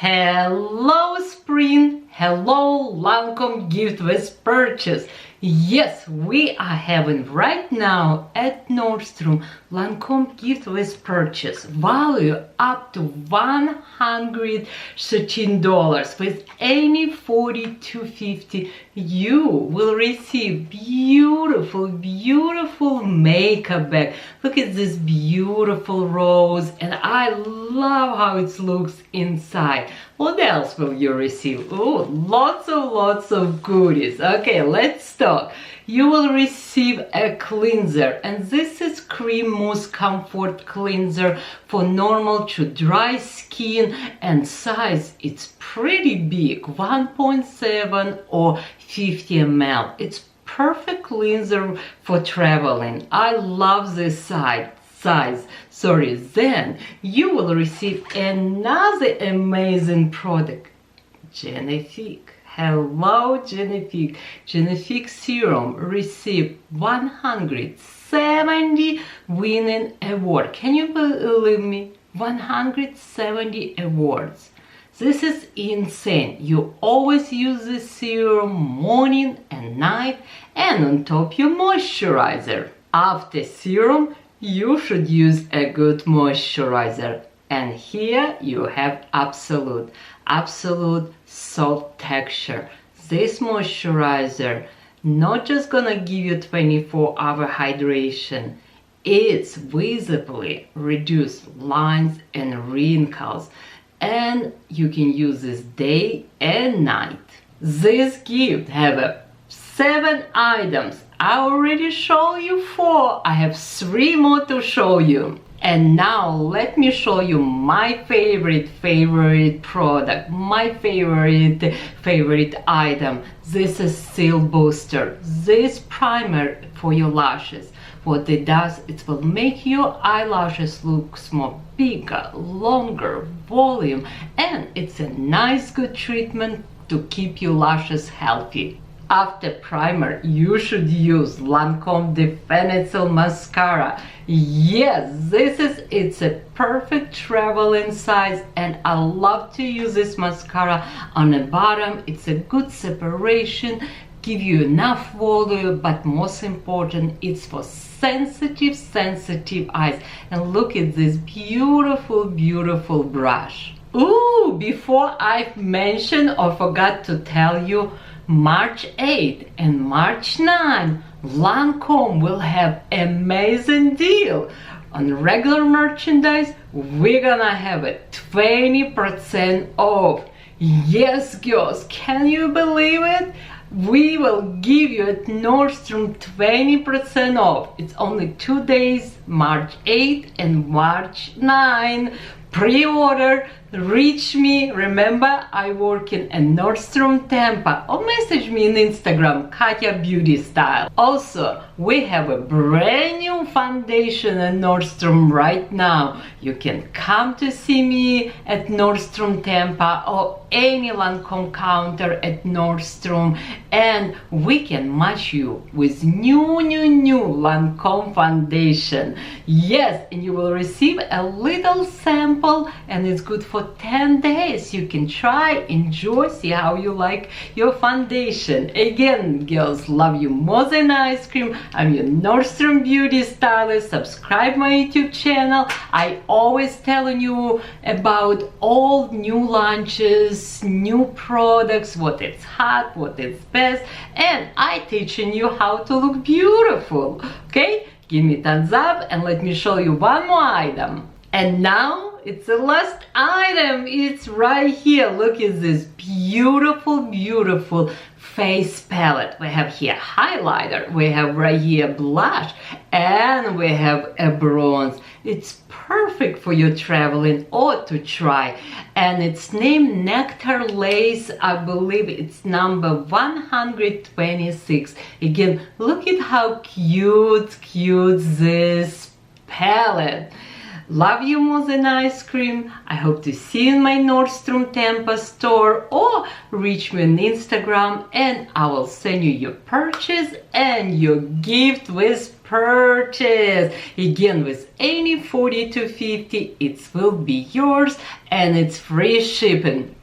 Hello spring, hello Lancome Gift With Purchase. Yes, we are having right now at Nordstrom Lancome Gift With Purchase, value up to $113. With any $42.50 you will receive beautiful makeup bag. Look at this beautiful rose, and I love how it looks inside. What else will you receive? Oh, lots of goodies. Okay, let's talk. You will receive a cleanser, and this is Cream Mousse Comfort Cleanser for normal to dry skin, and size it's pretty big, 1.7 or 50 ml. It's perfect cleanser for traveling. I love this size. Then you will receive another amazing product, Genifique. Hello Genifique. Genifique serum received 170 winning award. Can you believe me? 170 awards. This is insane. You always use this serum morning and night, and on top your moisturizer. After serum, you should use a good moisturizer. And here you have absolute soft texture. This moisturizer not just gonna give you 24-hour hydration, it's visibly reduce lines and wrinkles, and you can use this day and night. This gift have 7 items. I already showed you 4. I have 3 more to show you. And now let me show you my favorite product, my favorite item. This is Seal Booster. This primer for your lashes. What it does, it will make your eyelashes look more bigger, longer, volume, and it's a nice good treatment to keep your lashes healthy. After primer, you should use Lancome Definitive Mascara. Yes, it's a perfect traveling size, and I love to use this mascara on the bottom. It's a good separation, give you enough volume, but most important, it's for sensitive eyes. And look at this beautiful brush. Ooh, before I mentioned or forgot to tell you, March 8 and March 9, Lancome will have amazing deal. On regular merchandise, we're gonna have a 20% off. Yes, girls, can you believe it? We will give you at Nordstrom 20% off. It's only 2 days, March 8 and March 9. Pre-order, reach me. Remember, I work in Nordstrom Tampa, or message me on Instagram, Katya Beauty Style. Also, we have a brand new foundation at Nordstrom right now. You can come to see me at Nordstrom Tampa or any Lancome counter at Nordstrom, and we can match you with new Lancome foundation. Yes, and you will receive a little sample, and it's good for 10 days. You can try, enjoy, see how you like your foundation. Again, girls, love you more than ice cream. I'm your Nordstrom beauty stylist. Subscribe my YouTube channel. I always telling you about all new launches, new products, what is hot, what is best, and I teaching you how to look beautiful. Okay, give me thumbs up and let me show you one more item. And now it's the last item. It's right here. Look at this beautiful face palette. We have here highlighter, we have right here blush, and we have a bronze. It's perfect for your traveling or to try. And it's named Nectar Lace. I believe it's number 126. Again, look at how cute this palette. Love you more than ice cream. I hope to see you in my Nordstrom Tampa store, or reach me on Instagram and I will send you your purchase and your gift with Purchase. Again, with any 40 to 50, it will be yours and it's free shipping.